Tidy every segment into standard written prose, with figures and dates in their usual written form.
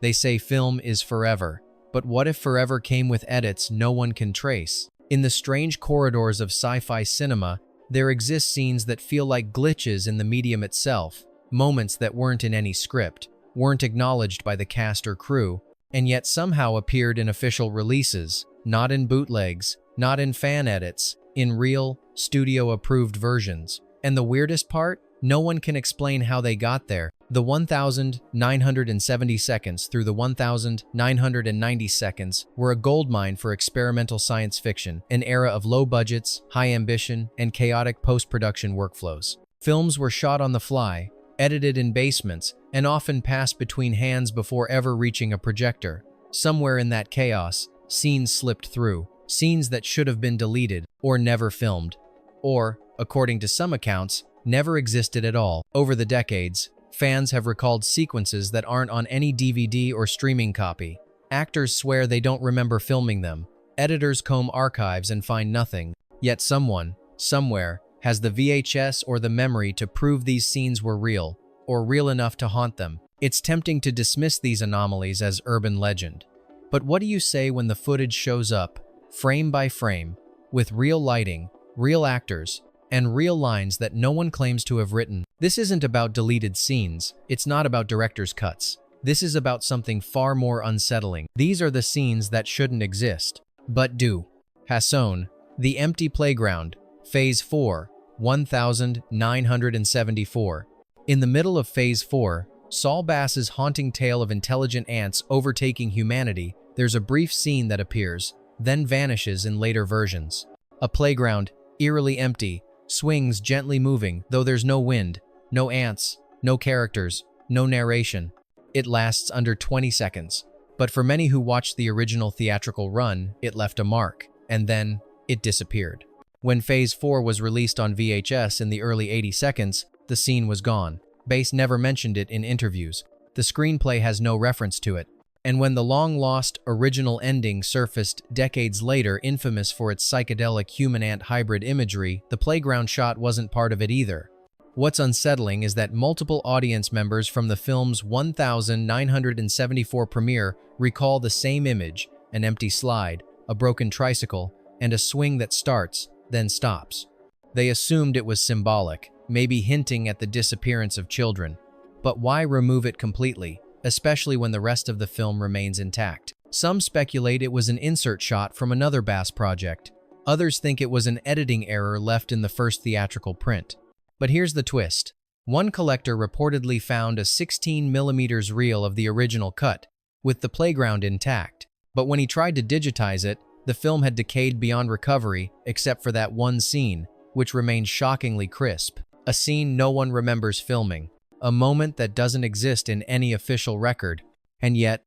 They say film is forever, but what if forever came with edits no one can trace? In the strange corridors of sci-fi cinema, there exist scenes that feel like glitches in the medium itself, moments that weren't in any script, weren't acknowledged by the cast or crew, and yet somehow appeared in official releases, not in bootlegs, not in fan edits, in real, studio-approved versions. And the weirdest part? No one can explain how they got there. The 1,970 seconds through the 1,990 seconds were a goldmine for experimental science fiction, an era of low budgets, high ambition, and chaotic post-production workflows. Films were shot on the fly, edited in basements, and often passed between hands before ever reaching a projector. Somewhere in that chaos, scenes slipped through, scenes that should have been deleted or never filmed, or, according to some accounts, never existed at all. Over the decades, fans have recalled sequences that aren't on any DVD or streaming copy. Actors swear they don't remember filming them. Editors comb archives and find nothing. Yet someone, somewhere, has the VHS or the memory to prove these scenes were real, or real enough to haunt them. It's tempting to dismiss these anomalies as urban legend. But what do you say when the footage shows up, frame by frame, with real lighting, real actors, and real lines that no one claims to have written? This isn't about deleted scenes. It's not about director's cuts. This is about something far more unsettling. These are the scenes that shouldn't exist, but do. Hasson, The Empty Playground, Phase 4, 1974. In the middle of Phase 4, Saul Bass's haunting tale of intelligent ants overtaking humanity, there's a brief scene that appears, then vanishes in later versions. A playground, eerily empty, swings gently moving, though there's no wind, no ants, no characters, no narration. It lasts under 20 seconds. But for many who watched the original theatrical run, it left a mark, and then it disappeared. When Phase 4 was released on VHS in the early 80 seconds, the scene was gone. Bass never mentioned it in interviews. The screenplay has no reference to it. And when the long-lost original ending surfaced decades later, infamous for its psychedelic human-ant hybrid imagery, the playground shot wasn't part of it either. What's unsettling is that multiple audience members from the film's 1974 premiere recall the same image: an empty slide, a broken tricycle, and a swing that starts, then stops. They assumed it was symbolic, maybe hinting at the disappearance of children. But why remove it completely, especially when the rest of the film remains intact? Some speculate it was an insert shot from another Bass project. Others think it was an editing error left in the first theatrical print. But here's the twist. One collector reportedly found a 16mm reel of the original cut, with the playground intact. But when he tried to digitize it, the film had decayed beyond recovery, except for that one scene, which remained shockingly crisp. A scene no one remembers filming. A moment that doesn't exist in any official record. And yet,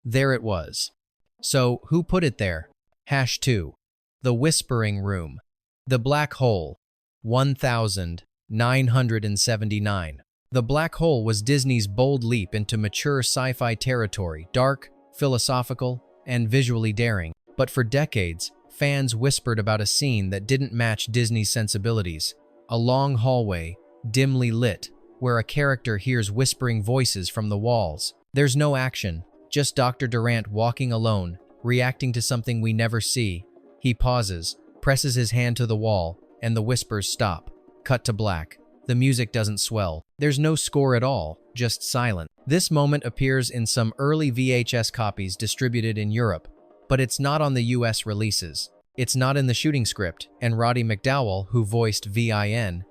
there it was. So, who put it there? #2. The Whispering Room. The Black Hole. 1979. The Black Hole was Disney's bold leap into mature sci-fi territory, dark, philosophical, and visually daring. But for decades, fans whispered about a scene that didn't match Disney's sensibilities. A long hallway, dimly lit, where a character hears whispering voices from the walls. There's no action, just Dr. Durant walking alone, reacting to something we never see. He pauses, presses his hand to the wall, and the whispers stop. Cut to black. The music doesn't swell. There's no score at all, just silence. This moment appears in some early VHS copies distributed in Europe, but it's not on the US releases. It's not in the shooting script, and Roddy McDowall, who voiced Vin,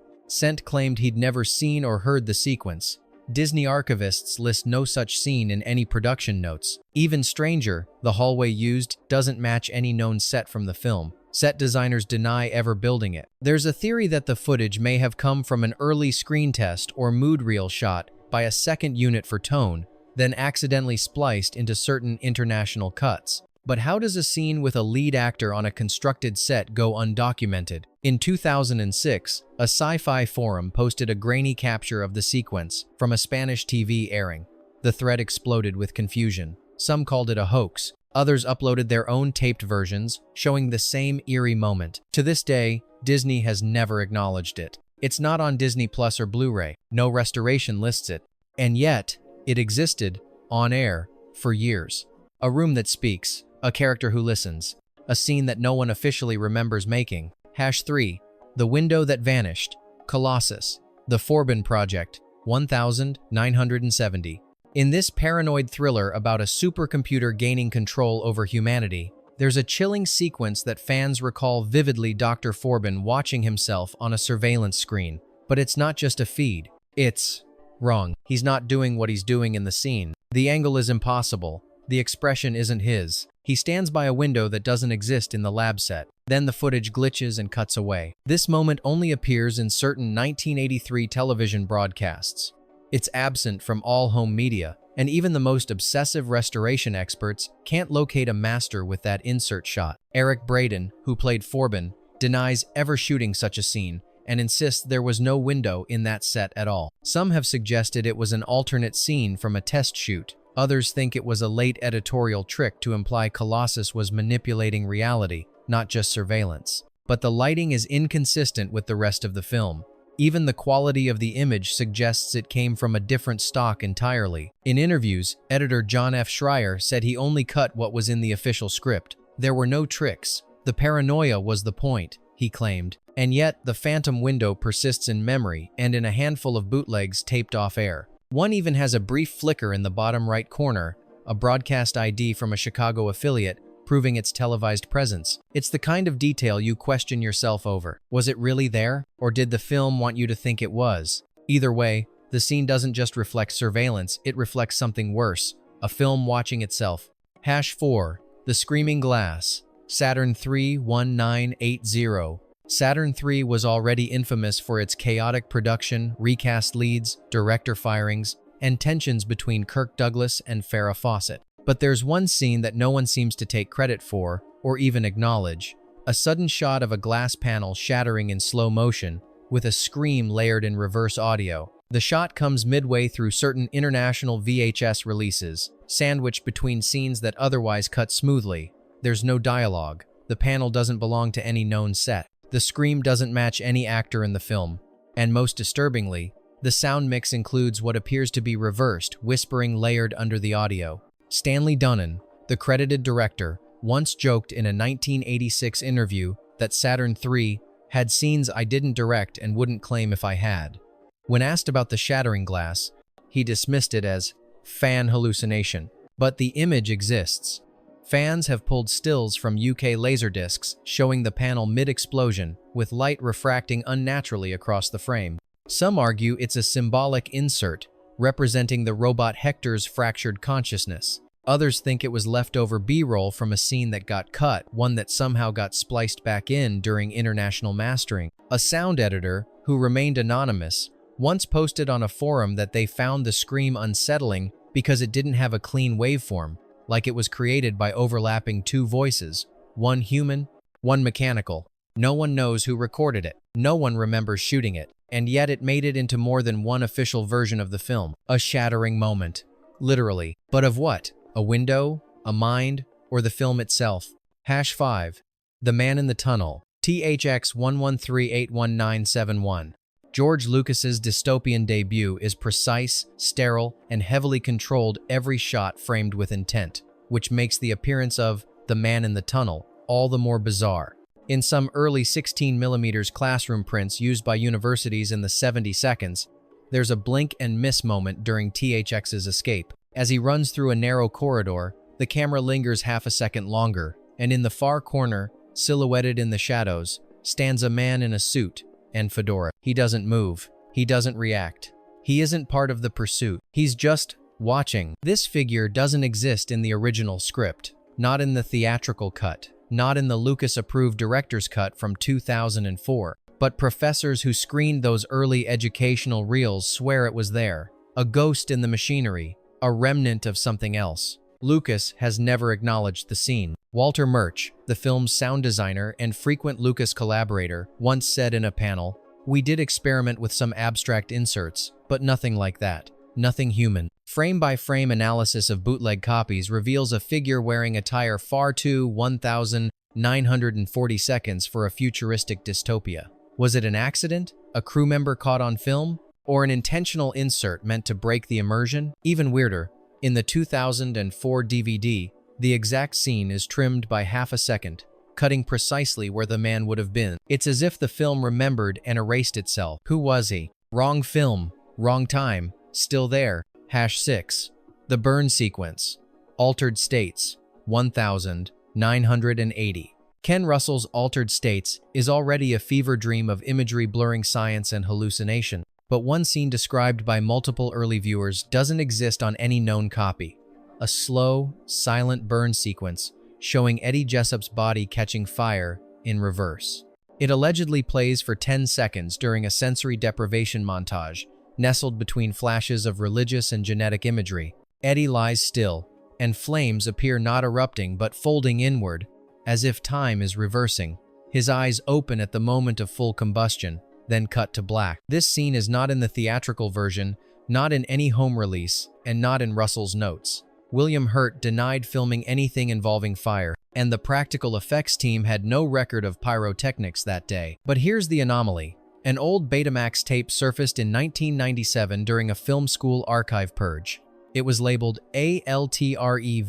claimed he'd never seen or heard the sequence. Disney archivists list no such scene in any production notes. Even stranger, the hallway used doesn't match any known set from the film. Set designers deny ever building it. There's a theory that the footage may have come from an early screen test or mood reel shot by a second unit for tone, then accidentally spliced into certain international cuts. But how does a scene with a lead actor on a constructed set go undocumented? In 2006, a sci-fi forum posted a grainy capture of the sequence from a Spanish TV airing. The thread exploded with confusion. Some called it a hoax. Others uploaded their own taped versions, showing the same eerie moment. To this day, Disney has never acknowledged it. It's not on Disney Plus or Blu-ray. No restoration lists it. And yet, it existed, on air, for years. A room that speaks, a character who listens, a scene that no one officially remembers making. #3. The Window That Vanished. Colossus. The Forbin Project. 1970. In this paranoid thriller about a supercomputer gaining control over humanity, there's a chilling sequence that fans recall vividly: Dr. Forbin watching himself on a surveillance screen. But it's not just a feed. It's wrong. He's not doing what he's doing in the scene. The angle is impossible. The expression isn't his. He stands by a window that doesn't exist in the lab set. Then the footage glitches and cuts away. This moment only appears in certain 1983 television broadcasts. It's absent from all home media, and even the most obsessive restoration experts can't locate a master with that insert shot. Eric Braeden, who played Forbin, denies ever shooting such a scene and insists there was no window in that set at all. Some have suggested it was an alternate scene from a test shoot. Others think it was a late editorial trick to imply Colossus was manipulating reality, not just surveillance. But the lighting is inconsistent with the rest of the film. Even the quality of the image suggests it came from a different stock entirely. In interviews, editor John F. Schreier said he only cut what was in the official script. There were no tricks. The paranoia was the point, he claimed. And yet, the phantom window persists in memory and in a handful of bootlegs taped off air. One even has a brief flicker in the bottom right corner, a broadcast ID from a Chicago affiliate, proving its televised presence. It's the kind of detail you question yourself over. Was it really there, or did the film want you to think it was? Either way, the scene doesn't just reflect surveillance, it reflects something worse, a film watching itself. #4. The Screaming Glass. Saturn III 1980. Saturn III was already infamous for its chaotic production, recast leads, director firings, and tensions between Kirk Douglas and Farrah Fawcett. But there's one scene that no one seems to take credit for, or even acknowledge. A sudden shot of a glass panel shattering in slow motion, with a scream layered in reverse audio. The shot comes midway through certain international VHS releases, sandwiched between scenes that otherwise cut smoothly. There's no dialogue. The panel doesn't belong to any known set. The scream doesn't match any actor in the film. And most disturbingly, the sound mix includes what appears to be reversed, whispering layered under the audio. Stanley Donen, the credited director, once joked in a 1986 interview that Saturn III had scenes I didn't direct and wouldn't claim if I had. When asked about the shattering glass, he dismissed it as fan hallucination. But the image exists. Fans have pulled stills from UK laserdiscs showing the panel mid-explosion, with light refracting unnaturally across the frame. Some argue it's a symbolic insert, representing the robot Hector's fractured consciousness. Others think it was leftover B-roll from a scene that got cut, one that somehow got spliced back in during international mastering. A sound editor, who remained anonymous, once posted on a forum that they found the scream unsettling because it didn't have a clean waveform, like it was created by overlapping two voices, one human, one mechanical. No one knows who recorded it. No one remembers shooting it. And yet it made it into more than one official version of the film. A shattering moment. Literally. But of what? A window? A mind? Or the film itself? #5. The Man in the Tunnel. THX 1138191. George Lucas's dystopian debut is precise, sterile, and heavily controlled, every shot framed with intent, which makes the appearance of the Man in the Tunnel all the more bizarre. In some early 16mm classroom prints used by universities in the 70 seconds, there's a blink and miss moment during THX's escape. As he runs through a narrow corridor, the camera lingers half a second longer, and in the far corner, silhouetted in the shadows, stands a man in a suit and fedora. He doesn't move. He doesn't react. He isn't part of the pursuit. He's just watching. This figure doesn't exist in the original script, not in the theatrical cut, not in the Lucas-approved director's cut from 2004. But professors who screened those early educational reels swear it was there. A ghost in the machinery, a remnant of something else. Lucas has never acknowledged the scene. Walter Murch, the film's sound designer and frequent Lucas collaborator, once said in a panel, "We did experiment with some abstract inserts, but nothing like that. Nothing human." Frame-by-frame analysis of bootleg copies reveals a figure wearing attire far too 1,940 seconds for a futuristic dystopia. Was it an accident? A crew member caught on film? Or an intentional insert meant to break the immersion? Even weirder, In the 2004 DVD, the exact scene is trimmed by half a second, cutting precisely where the man would have been. It's as if the film remembered and erased itself. Who was he? Wrong film, wrong time, still there. #6. The burn sequence. Altered states. 1980. Ken Russell's Altered States is already a fever dream of imagery blurring science and hallucination, but one scene described by multiple early viewers doesn't exist on any known copy. A slow, silent burn sequence showing Eddie Jessup's body catching fire in reverse. It allegedly plays for 10 seconds during a sensory deprivation montage, nestled between flashes of religious and genetic imagery. Eddie lies still, and flames appear not erupting but folding inward, as if time is reversing. His eyes open at the moment of full combustion, then cut to black. This scene is not in the theatrical version, not in any home release, and not in Russell's notes. William Hurt denied filming anything involving fire, and the practical effects team had no record of pyrotechnics that day. But here's the anomaly. An old Betamax tape surfaced in 1997 during a film school archive purge. It was labeled ALTREVBURN.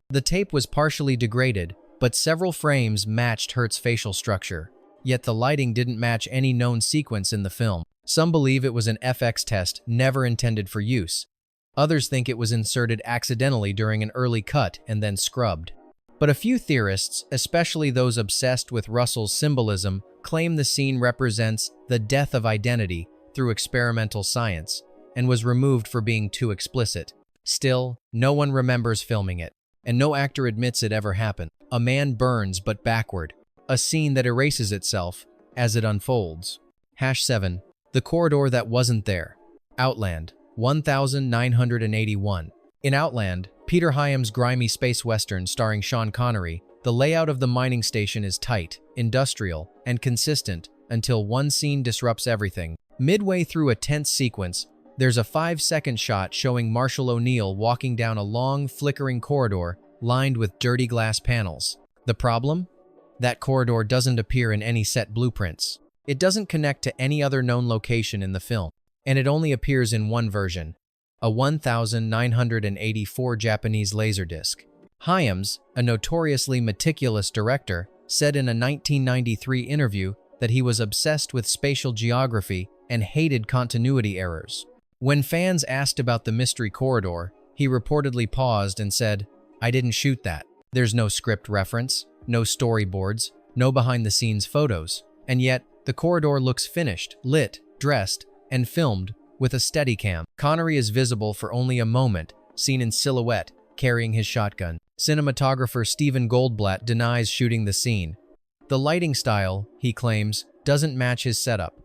The tape was partially degraded, but several frames matched Hurt's facial structure. Yet the lighting didn't match any known sequence in the film. Some believe it was an FX test never intended for use. Others think it was inserted accidentally during an early cut and then scrubbed. But a few theorists, especially those obsessed with Russell's symbolism, claim the scene represents the death of identity through experimental science and was removed for being too explicit. Still, no one remembers filming it, and no actor admits it ever happened. A man burns but backward, a scene that erases itself as it unfolds. #7. The corridor that wasn't there. Outland. 1981. In Outland, Peter Hyam's grimy space western starring Sean Connery, the layout of the mining station is tight, industrial, and consistent until one scene disrupts everything. Midway through a tense sequence, there's a 5-second shot showing Marshall O'Neill walking down a long, flickering corridor lined with dirty glass panels. The problem? That corridor doesn't appear in any set blueprints. It doesn't connect to any other known location in the film, and it only appears in one version, a 1984 Japanese laserdisc. Hyams, a notoriously meticulous director, said in a 1993 interview that he was obsessed with spatial geography and hated continuity errors. When fans asked about the mystery corridor, he reportedly paused and said, "I didn't shoot that. There's no script reference, no storyboards, no behind-the-scenes photos, and yet the corridor looks finished, lit, dressed, and filmed with a Steadicam." Connery is visible for only a moment, seen in silhouette, carrying his shotgun. Cinematographer Stephen Goldblatt denies shooting the scene. The lighting style, he claims, doesn't match his setup.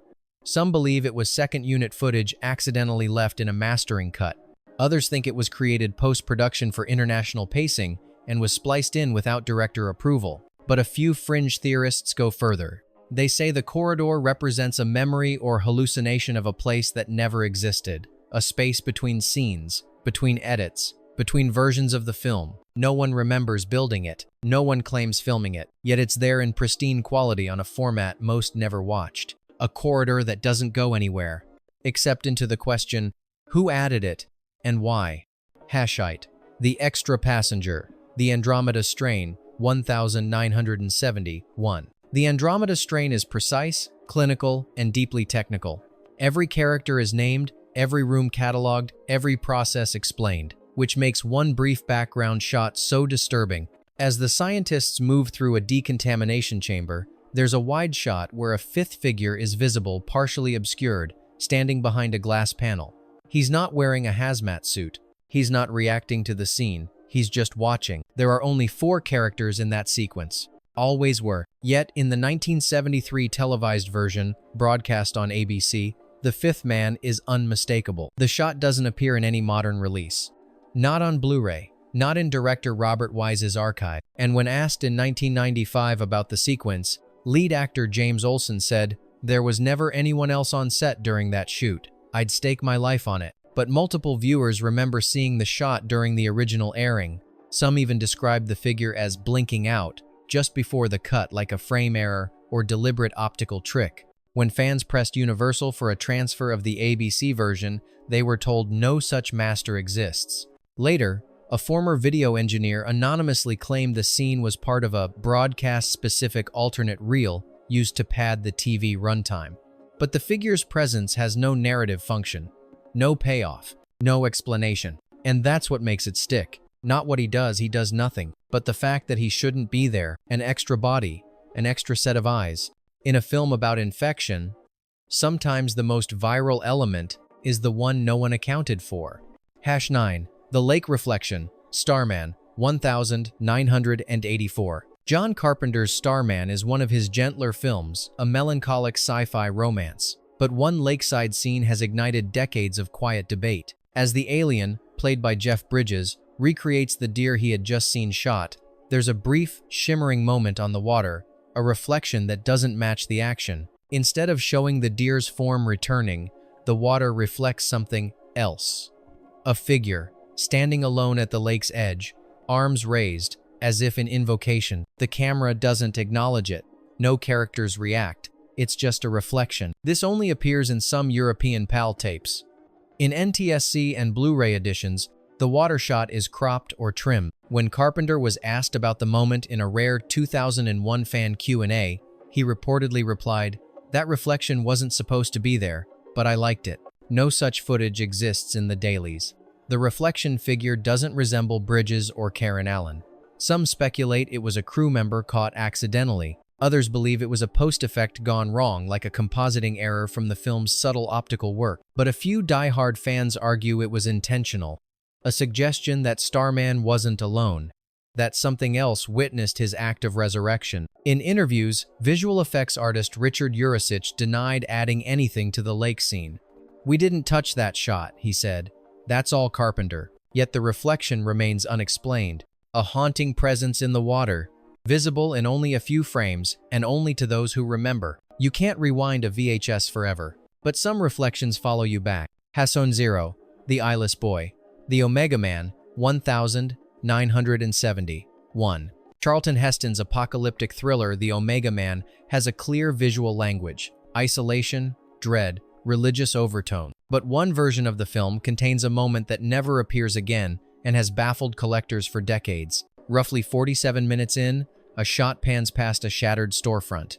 Some believe it was second-unit footage accidentally left in a mastering cut. Others think it was created post-production for international pacing and was spliced in without director approval. But a few fringe theorists go further. They say the corridor represents a memory or hallucination of a place that never existed, a space between scenes, between edits, between versions of the film. No one remembers building it, no one claims filming it, yet it's there in pristine quality on a format most never watched. A corridor that doesn't go anywhere, except into the question, who added it and why? #8. The Extra Passenger. The Andromeda Strain, 1971. The Andromeda Strain is precise, clinical, and deeply technical. Every character is named, every room cataloged, every process explained, which makes one brief background shot so disturbing. As the scientists move through a decontamination chamber, there's a wide shot where a fifth figure is visible, partially obscured, standing behind a glass panel. He's not wearing a hazmat suit. He's not reacting to the scene. He's just watching. There are only 4 characters in that sequence. Always were. Yet, in the 1973 televised version, broadcast on ABC, the fifth man is unmistakable. The shot doesn't appear in any modern release. Not on Blu-ray, not in director Robert Wise's archive. And when asked in 1995 about the sequence, lead actor James Olsen said, "There was never anyone else on set during that shoot. I'd stake my life on it." But multiple viewers remember seeing the shot during the original airing. Some even described the figure as blinking out just before the cut, like a frame error or deliberate optical trick. When fans pressed Universal for a transfer of the ABC version, they were told no such master exists. Later, a former video engineer anonymously claimed the scene was part of a broadcast-specific alternate reel used to pad the TV runtime. But the figure's presence has no narrative function, no payoff, no explanation. And that's what makes it stick. Not what he does nothing. But the fact that he shouldn't be there, an extra body, an extra set of eyes. In a film about infection, sometimes the most viral element is the one no one accounted for. #9. The Lake Reflection, Starman, 1984. John Carpenter's Starman is one of his gentler films, a melancholic sci-fi romance. But one lakeside scene has ignited decades of quiet debate. As the alien, played by Jeff Bridges, recreates the deer he had just seen shot, there's a brief, shimmering moment on the water, a reflection that doesn't match the action. Instead of showing the deer's form returning, the water reflects something else. A figure, standing alone at the lake's edge, arms raised, as if in invocation. The camera doesn't acknowledge it. No characters react. It's just a reflection. This only appears in some European PAL tapes. In NTSC and Blu-ray editions, the water shot is cropped or trimmed. When Carpenter was asked about the moment in a rare 2001 fan Q&A, he reportedly replied, "That reflection wasn't supposed to be there, but I liked it." No such footage exists in the dailies. The reflection figure doesn't resemble Bridges or Karen Allen. Some speculate it was a crew member caught accidentally. Others believe it was a post-effect gone wrong, like a compositing error from the film's subtle optical work. But a few die-hard fans argue it was intentional, a suggestion that Starman wasn't alone, that something else witnessed his act of resurrection. In interviews, visual effects artist Richard Urasich denied adding anything to the lake scene. "We didn't touch that shot," he said. "That's all Carpenter." Yet the reflection remains unexplained, a haunting presence in the water, visible in only a few frames and only to those who remember. You can't rewind a VHS forever, but some reflections follow you back. #0. The Eyeless Boy. The Omega Man, 1971. Charlton Heston's apocalyptic thriller The Omega Man has a clear visual language, isolation, dread, religious overtone. But one version of the film contains a moment that never appears again and has baffled collectors for decades. Roughly 47 minutes in, a shot pans past a shattered storefront.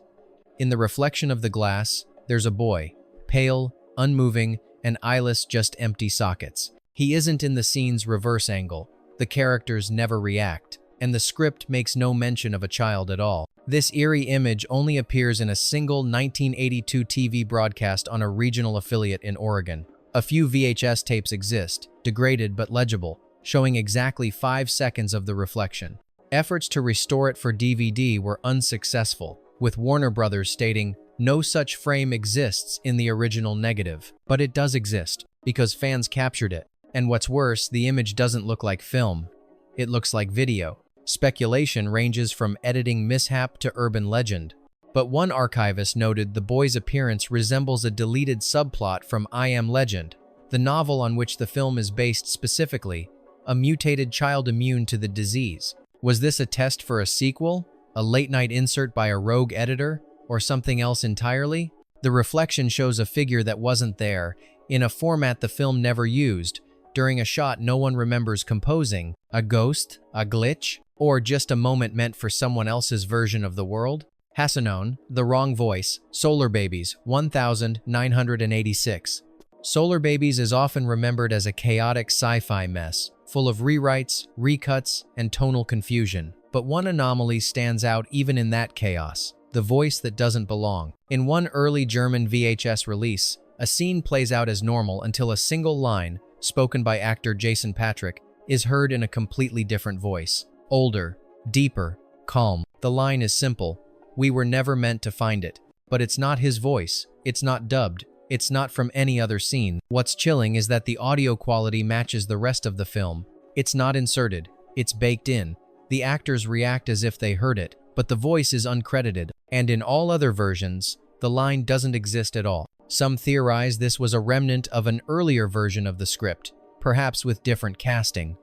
In the reflection of the glass, there's a boy, pale, unmoving, and eyeless, just empty sockets. He isn't in the scene's reverse angle. The characters never react, and the script makes no mention of a child at all. This eerie image only appears in a single 1982 TV broadcast on a regional affiliate in Oregon. A few VHS tapes exist, degraded but legible, showing exactly 5 seconds of the reflection. Efforts to restore it for DVD were unsuccessful, with Warner Brothers stating, "No such frame exists in the original negative." But it does exist, because fans captured it. And what's worse, the image doesn't look like film. It looks like video. Speculation ranges from editing mishap to urban legend. But one archivist noted the boy's appearance resembles a deleted subplot from I Am Legend, the novel on which the film is based specifically, a mutated child immune to the disease. Was this a test for a sequel? A late-night insert by a rogue editor? Or something else entirely? The reflection shows a figure that wasn't there, in a format the film never used, during a shot no one remembers composing. A ghost? A glitch? Or just a moment meant for someone else's version of the world? #0. The Wrong Voice. Solar Babies, 1986. Solar Babies is often remembered as a chaotic sci-fi mess, full of rewrites, recuts, and tonal confusion. But one anomaly stands out even in that chaos: the voice that doesn't belong. In one early German VHS release, a scene plays out as normal until a single line, spoken by actor Jason Patrick, is heard in a completely different voice. Older, deeper, calm. The line is simple: "We were never meant to find it." But it's not his voice, it's not dubbed, it's not from any other scene. What's chilling is that the audio quality matches the rest of the film. It's not inserted, it's baked in. The actors react as if they heard it, but the voice is uncredited. And in all other versions, the line doesn't exist at all. Some theorize this was a remnant of an earlier version of the script, perhaps with different casting.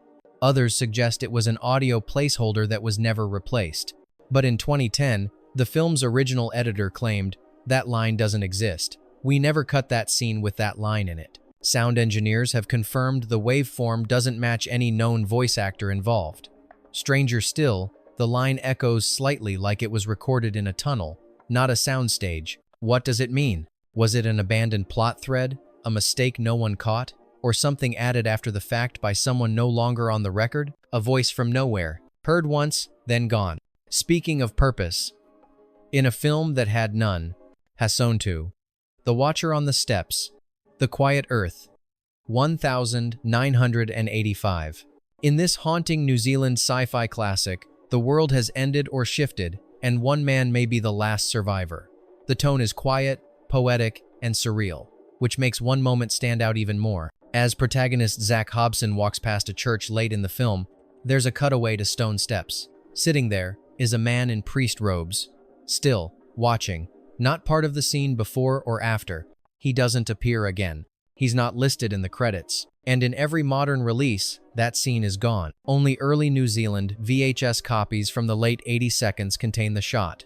Others suggest it was an audio placeholder that was never replaced. But in 2010, the film's original editor claimed, That line doesn't exist. We never cut that scene with that line in it. Sound engineers have confirmed the waveform doesn't match any known voice actor involved. Stranger still, the line echoes slightly like it was recorded in a tunnel, not a soundstage. What does it mean? Was it an abandoned plot thread, a mistake no one caught, or something added after the fact by someone no longer on the record? A voice from nowhere, heard once, then gone. Speaking of purpose, in a film that had none, Hasson 2, The Watcher on the Steps, The Quiet Earth, 1985. In this haunting New Zealand sci-fi classic, the world has ended or shifted, and one man may be the last survivor. The tone is quiet, poetic, and surreal, which makes one moment stand out even more. As protagonist Zach Hobson walks past a church late in the film, there's a cutaway to stone steps. Sitting there is a man in priest robes, still, watching, not part of the scene before or after. He doesn't appear again. He's not listed in the credits. And in every modern release, that scene is gone. Only early New Zealand VHS copies from the late 80s contain the shot.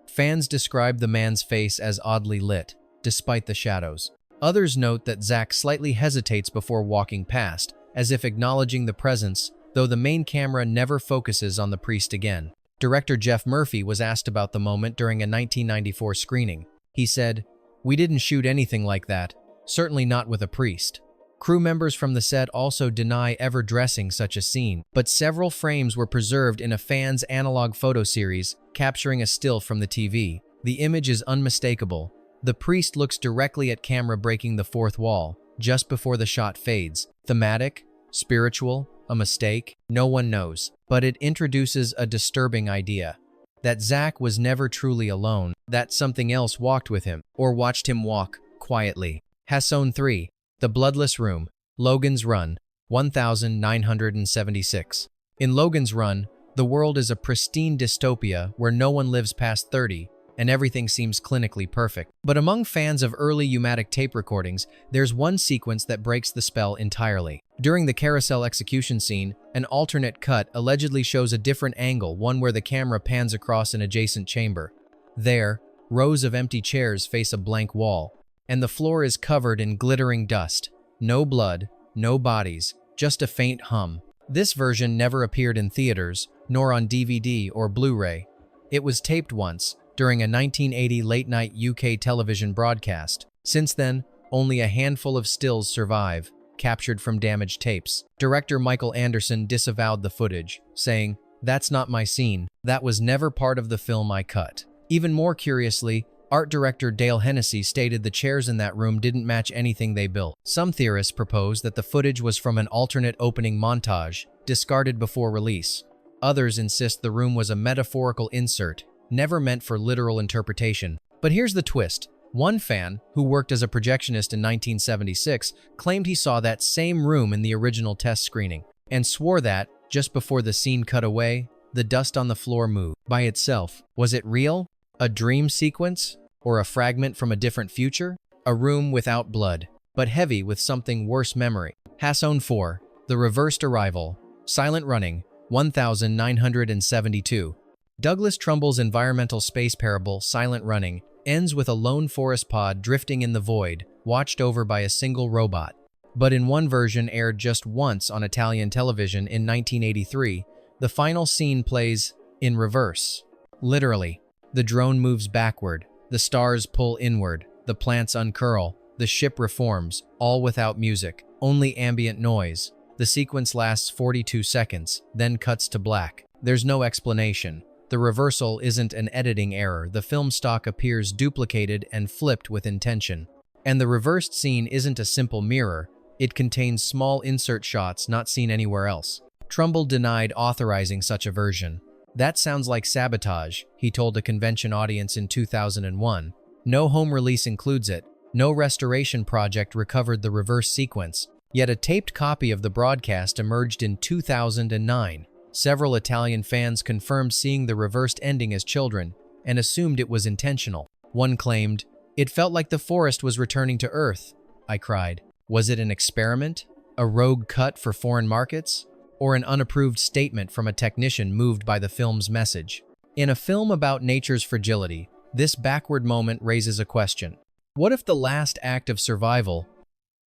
Fans describe the man's face as oddly lit, despite the shadows. Others note that Zach slightly hesitates before walking past, as if acknowledging the presence, though the main camera never focuses on the priest again. Director Jeff Murphy was asked about the moment during a 1994 screening. He said, "We didn't shoot anything like that, certainly not with a priest." Crew members from the set also deny ever dressing such a scene, but several frames were preserved in a fan's analog photo series, capturing a still from the TV. The image is unmistakable. The priest looks directly at camera, breaking the fourth wall, just before the shot fades. Thematic? Spiritual? A mistake? No one knows. But it introduces a disturbing idea. That Zach was never truly alone, that something else walked with him, or watched him walk, quietly. Hasson 3. The Bloodless Room, Logan's Run, 1976. In Logan's Run, the world is a pristine dystopia where no one lives past 30, and everything seems clinically perfect. But among fans of early U-matic tape recordings, there's one sequence that breaks the spell entirely. During the carousel execution scene, an alternate cut allegedly shows a different angle, one where the camera pans across an adjacent chamber. There, rows of empty chairs face a blank wall, and the floor is covered in glittering dust. No blood, no bodies, just a faint hum. This version never appeared in theaters, nor on DVD or Blu-ray. It was taped once, during a 1980 late-night UK television broadcast. Since then, only a handful of stills survive, captured from damaged tapes. Director Michael Anderson disavowed the footage, saying, "That's not my scene. That was never part of the film I cut." Even more curiously, art director Dale Hennessy stated the chairs in that room didn't match anything they built. Some theorists propose that the footage was from an alternate opening montage, discarded before release. Others insist the room was a metaphorical insert, never meant for literal interpretation. But here's the twist. One fan, who worked as a projectionist in 1976, claimed he saw that same room in the original test screening, and swore that, just before the scene cut away, the dust on the floor moved. By itself, was it real? A dream sequence? Or a fragment from a different future? A room without blood, but heavy with something worse memory. Hasson 4. The Reversed Arrival, Silent Running, 1972. Douglas Trumbull's environmental space parable, Silent Running, ends with a lone forest pod drifting in the void, watched over by a single robot. But in one version aired just once on Italian television in 1983, the final scene plays in reverse. Literally. The drone moves backward, the stars pull inward, the plants uncurl, the ship reforms, all without music, only ambient noise. The sequence lasts 42 seconds, then cuts to black. There's no explanation. The reversal isn't an editing error. The film stock appears duplicated and flipped with intention. And the reversed scene isn't a simple mirror. It contains small insert shots not seen anywhere else. Trumbull denied authorizing such a version. "That sounds like sabotage," he told a convention audience in 2001. No home release includes it. No restoration project recovered the reverse sequence. Yet a taped copy of the broadcast emerged in 2009. Several Italian fans confirmed seeing the reversed ending as children and assumed it was intentional. One claimed, "It felt like the forest was returning to Earth." I cried. Was it an experiment? A rogue cut for foreign markets? Or an unapproved statement from a technician moved by the film's message? In a film about nature's fragility, This backward moment raises a question. What if the last act of survival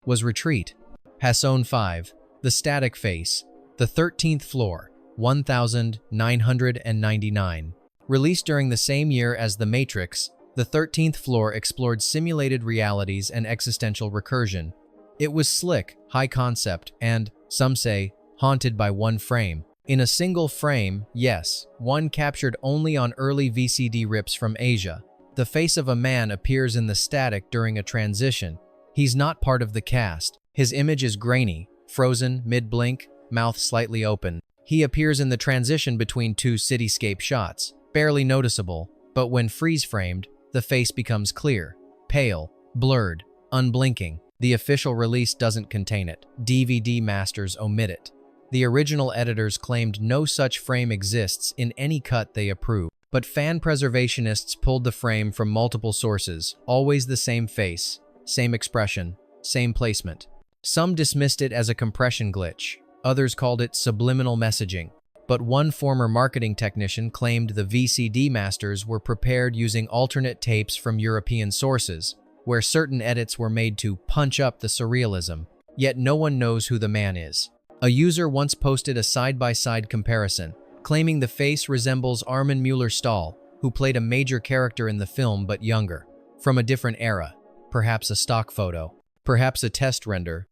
was retreat? Hasson 5, The Static Face, The 13th Floor, 1999. Released during the same year as The Matrix, The 13th Floor explored simulated realities and existential recursion. It was slick, high concept, and, some say, haunted by one frame. In a single frame, yes, one captured only on early VCD rips from Asia. The face of a man appears in the static during a transition. He's not part of the cast. His image is grainy, frozen, mid-blink, mouth slightly open. He appears in the transition between two cityscape shots, barely noticeable, but when freeze-framed, the face becomes clear, pale, blurred, unblinking. The official release doesn't contain it. DVD masters omit it. The original editors claimed no such frame exists in any cut they approve, but fan preservationists pulled the frame from multiple sources, always the same face, same expression, same placement. Some dismissed it as a compression glitch, others called it subliminal messaging, but one former marketing technician claimed the VCD masters were prepared using alternate tapes from European sources, where certain edits were made to punch up the surrealism, yet no one knows who the man is. A user once posted a side-by-side comparison, claiming the face resembles Armin Mueller-Stahl, who played a major character in the film but younger, from a different era, perhaps a stock photo, perhaps a test render,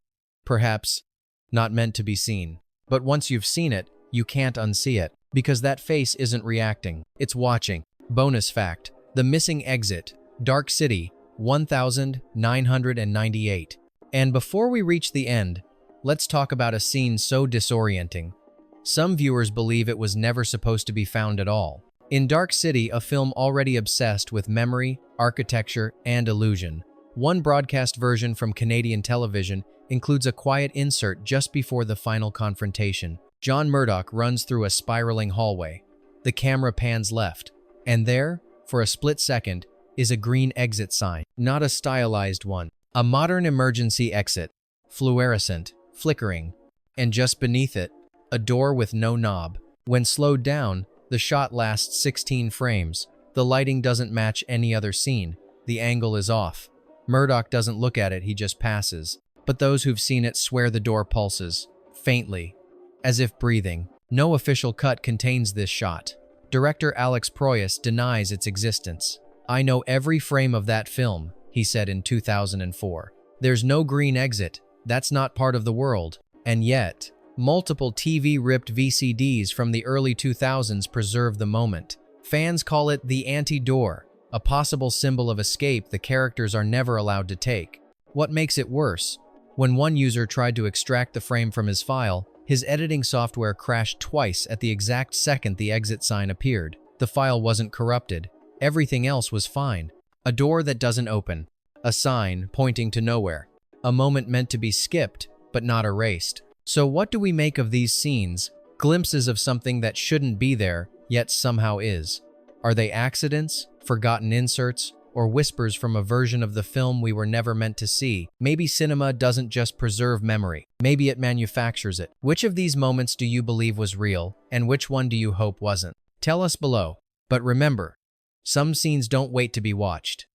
perhaps not meant to be seen. But once you've seen it, you can't unsee it, because that face isn't reacting, it's watching. Bonus fact, the missing exit, Dark City, 1998. And before we reach the end, let's talk about a scene so disorienting. Some viewers believe it was never supposed to be found at all. In Dark City, a film already obsessed with memory, architecture, and illusion, one broadcast version from Canadian television includes a quiet insert just before the final confrontation. John Murdoch runs through a spiraling hallway. The camera pans left, and there, for a split second, is a green exit sign, not a stylized one. A modern emergency exit, fluorescent, flickering, and just beneath it, a door with no knob. When slowed down, the shot lasts 16 frames. The lighting doesn't match any other scene. The angle is off. Murdoch doesn't look at it, he just passes. But those who've seen it swear the door pulses, faintly, as if breathing. No official cut contains this shot. Director Alex Proyas denies its existence. "I know every frame of that film," he said in 2004. "There's no green exit. That's not part of the world." And yet, multiple TV-ripped VCDs from the early 2000s preserve the moment. Fans call it the anti-door, a possible symbol of escape the characters are never allowed to take. What makes it worse? When one user tried to extract the frame from his file, his editing software crashed twice at the exact second the exit sign appeared. The file wasn't corrupted. Everything else was fine. A door that doesn't open. A sign pointing to nowhere. A moment meant to be skipped, but not erased. So what do we make of these scenes? Glimpses of something that shouldn't be there, yet somehow is. Are they accidents, forgotten inserts, or whispers from a version of the film we were never meant to see? Maybe cinema doesn't just preserve memory. Maybe it manufactures it. Which of these moments do you believe was real, and which one do you hope wasn't? Tell us below. But remember, some scenes don't wait to be watched.